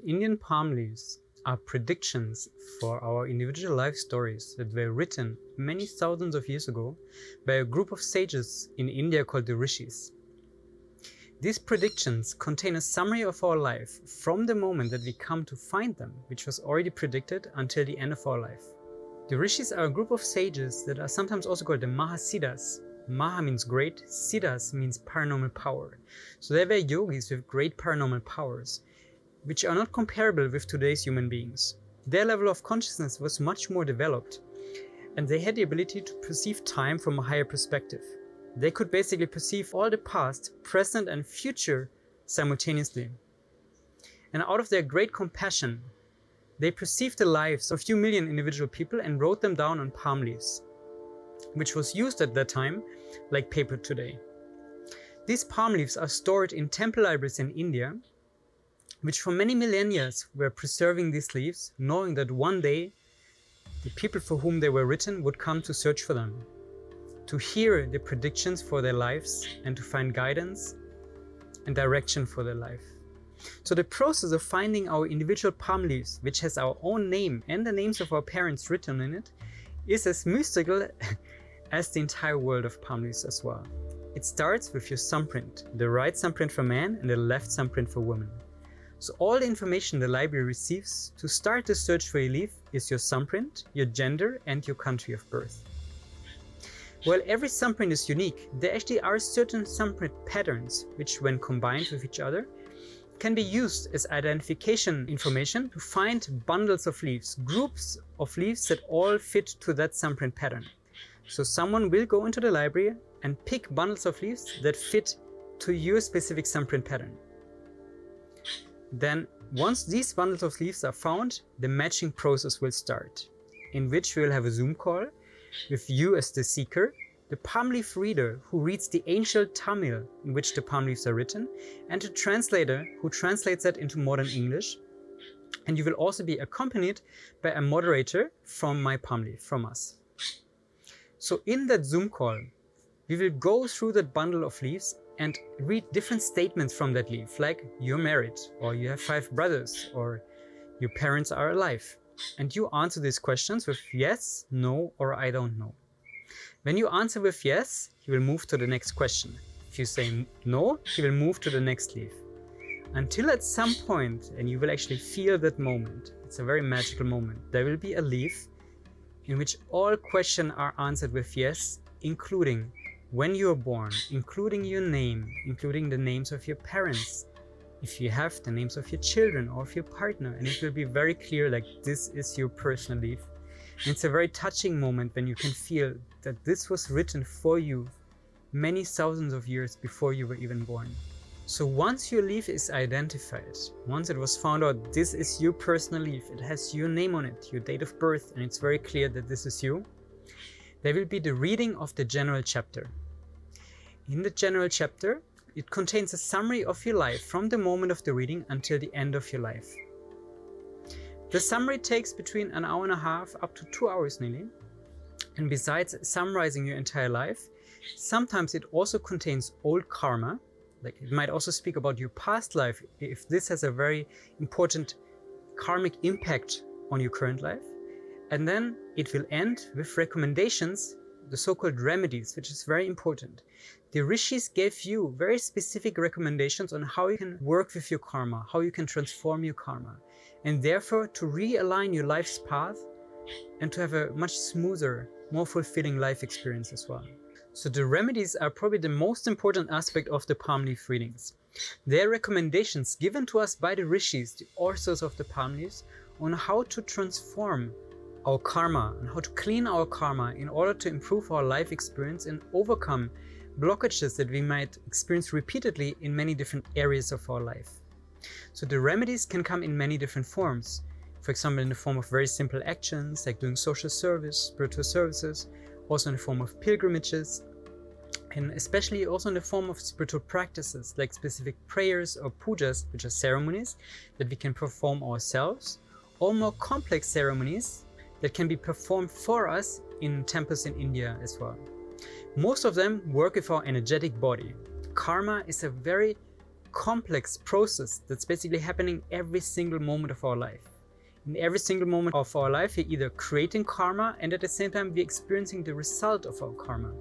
Indian palm leaves are predictions for our individual life stories that were written many thousands of years ago by a group of sages in India called the Rishis. These predictions contain a summary of our life from the moment that we come to find them, which was already predicted, until the end of our life. The Rishis are a group of sages that are sometimes also called the Mahasiddhas. Maha means great, Siddhas means paranormal power. So they were yogis with great paranormal powers, which are not comparable with today's human beings. Their level of consciousness was much more developed, and they had the ability to perceive time from a higher perspective. They could basically perceive all the past, present, and future simultaneously. And out of their great compassion, they perceived the lives of a few million individual people and wrote them down on palm leaves, which was used at that time like paper today. These palm leaves are stored in temple libraries in India, which for many millennia were preserving these leaves, knowing that one day the people for whom they were written would come to search for them, to hear the predictions for their lives and to find guidance and direction for their life. So the process of finding our individual palm leaves, which has our own name and the names of our parents written in it, is as mystical as the entire world of palm leaves as well. It starts with your thumbprint, the right thumbprint for man and the left thumbprint for woman. So all the information the library receives to start the search for your leaf is your thumbprint, your gender, and your country of birth. While every thumbprint is unique, there actually are certain thumbprint patterns which, when combined with each other, can be used as identification information to find bundles of leaves, groups of leaves that all fit to that thumbprint pattern. So someone will go into the library and pick bundles of leaves that fit to your specific thumbprint pattern. Then, once these bundles of leaves are found, the matching process will start, in which we will have a Zoom call with you as the seeker, the palm leaf reader who reads the ancient Tamil in which the palm leaves are written, and a translator who translates that into modern English. And you will also be accompanied by a moderator from My Palm Leaf, from us. So in that Zoom call, we will go through that bundle of leaves and read different statements from that leaf, like you're married, or you have 5 brothers, or your parents are alive. And you answer these questions with yes, no, or I don't know. When you answer with yes, you will move to the next question. If you say no, you will move to the next leaf. Until at some point, and you will actually feel that moment, it's a very magical moment, there will be a leaf in which all questions are answered with yes, including when you were born, including your name, including the names of your parents, if you have the names of your children or of your partner, and it will be very clear like this is your personal leaf. And it's a very touching moment when you can feel that this was written for you many thousands of years before you were even born. So once your leaf is identified, once it was found out this is your personal leaf, it has your name on it, your date of birth, and it's very clear that this is you, there will be the reading of the general chapter. In the general chapter, it contains a summary of your life from the moment of the reading until the end of your life. The summary takes between an hour and a half up to 2 hours nearly. And besides summarizing your entire life, sometimes it also contains old karma. Like it might also speak about your past life if this has a very important karmic impact on your current life. And then it will end with recommendations, the so-called remedies, which is very important. The Rishis gave you very specific recommendations on how you can work with your karma, how you can transform your karma, and therefore to realign your life's path and to have a much smoother, more fulfilling life experience as well. So the remedies are probably the most important aspect of the palm leaf readings. They are recommendations given to us by the Rishis, the authors of the palm leaves, on how to transform our karma and how to clean our karma in order to improve our life experience and overcome blockages that we might experience repeatedly in many different areas of our life. So the remedies can come in many different forms. For example, in the form of very simple actions like doing social service, spiritual services, also in the form of pilgrimages, and especially also in the form of spiritual practices like specific prayers or pujas, which are ceremonies that we can perform ourselves, or more complex ceremonies that can be performed for us in temples in India as well. Most of them work with our energetic body. Karma is a very complex process that's basically happening every single moment of our life. In every single moment of our life, we're either creating karma and at the same time we're experiencing the result of our karma.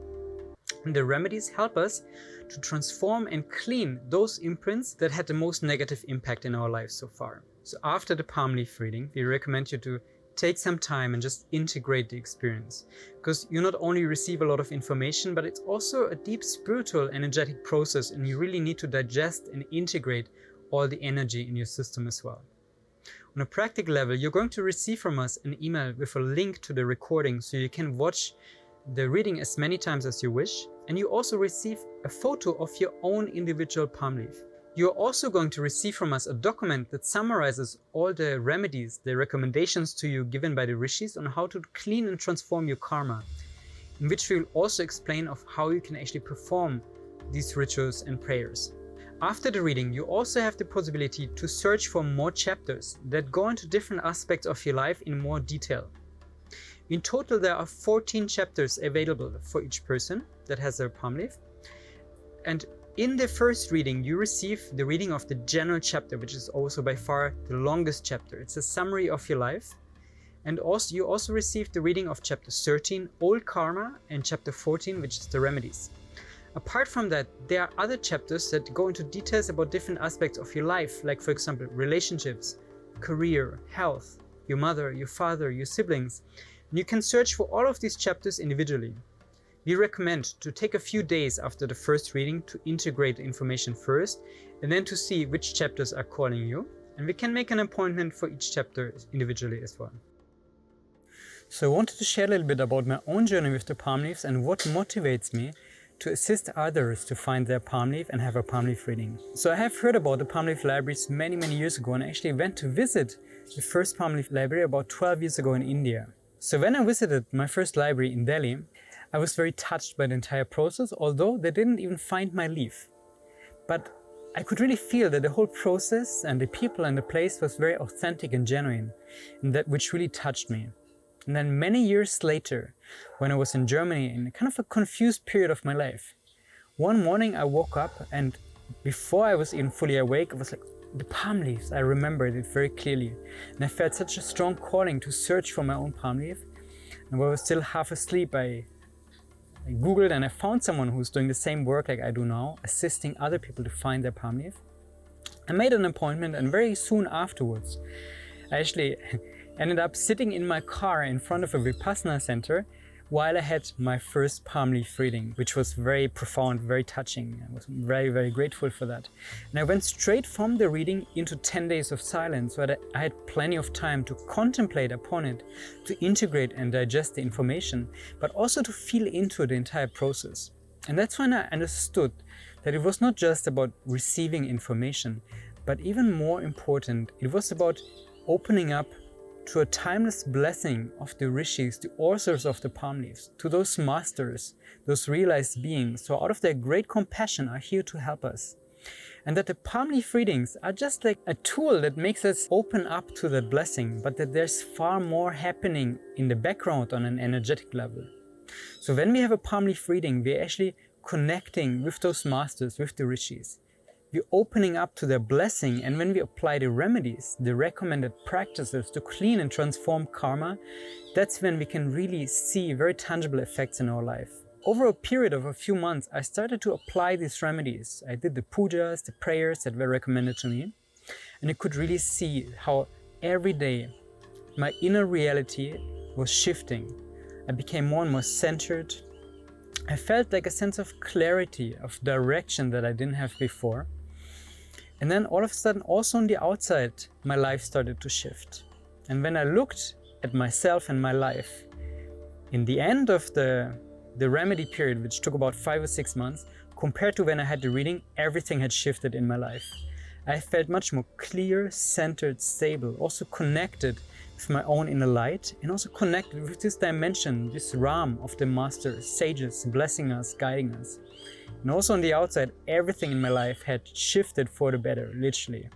And the remedies help us to transform and clean those imprints that had the most negative impact in our lives so far. So after the palm leaf reading, we recommend you to take some time and just integrate the experience, because you not only receive a lot of information, but it's also a deep spiritual energetic process, and you really need to digest and integrate all the energy in your system as well. On a practical level, you're going to receive from us an email with a link to the recording so you can watch the reading as many times as you wish, and you also receive a photo of your own individual palm leaf. You're also going to receive from us a document that summarizes all the remedies, the recommendations to you given by the Rishis on how to clean and transform your karma, in which we will also explain of how you can actually perform these rituals and prayers. After the reading, you also have the possibility to search for more chapters that go into different aspects of your life in more detail. In total, there are 14 chapters available for each person that has their palm leaf. And in the first reading, you receive the reading of the general chapter, which is also by far the longest chapter. It's a summary of your life. And also, you also receive the reading of chapter 13, Old Karma, and chapter 14, which is the Remedies. Apart from that, there are other chapters that go into details about different aspects of your life, like for example, relationships, career, health, your mother, your father, your siblings. And you can search for all of these chapters individually. We recommend to take a few days after the first reading to integrate the information first, and then to see which chapters are calling you, and we can make an appointment for each chapter individually as well. So I wanted to share a little bit about my own journey with the palm leaves and what motivates me to assist others to find their palm leaf and have a palm leaf reading. So I have heard about the palm leaf libraries many years ago, and I actually went to visit the first palm leaf library about 12 years ago in India. So when I visited my first library in Delhi, I was very touched by the entire process, although they didn't even find my leaf. But I could really feel that the whole process and the people and the place was very authentic and genuine, and that which really touched me. And then many years later, when I was in Germany in kind of a confused period of my life, one morning I woke up, and before I was even fully awake, I was like, the palm leaves, I remembered it very clearly. And I felt such a strong calling to search for my own palm leaf. And while I was still half asleep, I Googled and I found someone who's doing the same work like I do now, assisting other people to find their palm leaf. I made an appointment, and very soon afterwards, I actually ended up sitting in my car in front of a Vipassana center while I had my first palm leaf reading, which was very profound, very touching. I was very grateful for that. And I went straight from the reading into 10 days of silence, so that I had plenty of time to contemplate upon it, to integrate and digest the information, but also to feel into the entire process. And that's when I understood that it was not just about receiving information, but even more important, it was about opening up to a timeless blessing of the Rishis, the authors of the palm leaves, to those masters, those realized beings who out of their great compassion are here to help us. And that the palm leaf readings are just like a tool that makes us open up to that blessing, but that there's far more happening in the background on an energetic level. So when we have a palm leaf reading, we're actually connecting with those masters, with the Rishis. We're opening up to their blessing, and when we apply the remedies, the recommended practices to clean and transform karma, that's when we can really see very tangible effects in our life. Over a period of a few months, I started to apply these remedies. I did the pujas, the prayers that were recommended to me, and I could really see how every day my inner reality was shifting. I became more and more centered. I felt like a sense of clarity, of direction that I didn't have before. And then all of a sudden, also on the outside, my life started to shift. And when I looked at myself and my life, in the end of the remedy period, which took about 5 or 6 months, compared to when I had the reading, everything had shifted in my life. I felt much more clear, centered, stable, also connected with my own inner light, and also connected with this dimension, this realm of the masters, sages, blessing us, guiding us. And also on the outside, everything in my life had shifted for the better, literally.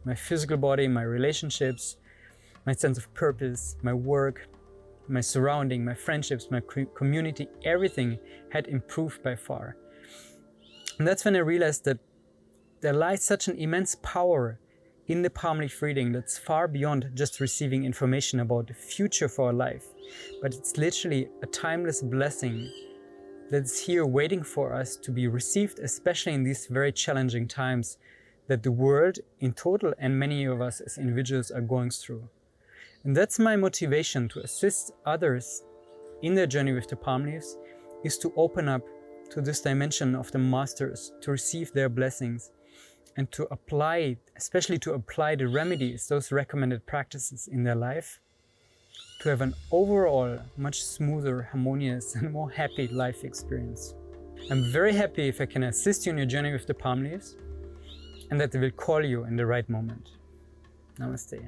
My physical body, my relationships, my sense of purpose, my work, my surrounding, my friendships, my community, everything had improved by far. And that's when I realized that there lies such an immense power in the palm leaf reading that's far beyond just receiving information about the future for our life, but it's literally a timeless blessing that's here waiting for us to be received, especially in these very challenging times that the world in total and many of us as individuals are going through. And that's my motivation to assist others in their journey with the palm leaves, is to open up to this dimension of the masters, to receive their blessings, and to apply, especially to apply the remedies, those recommended practices in their life, to have an overall much smoother, harmonious, and more happy life experience. I'm very happy if I can assist you in your journey with the palm leaves, and that they will call you in the right moment. Namaste.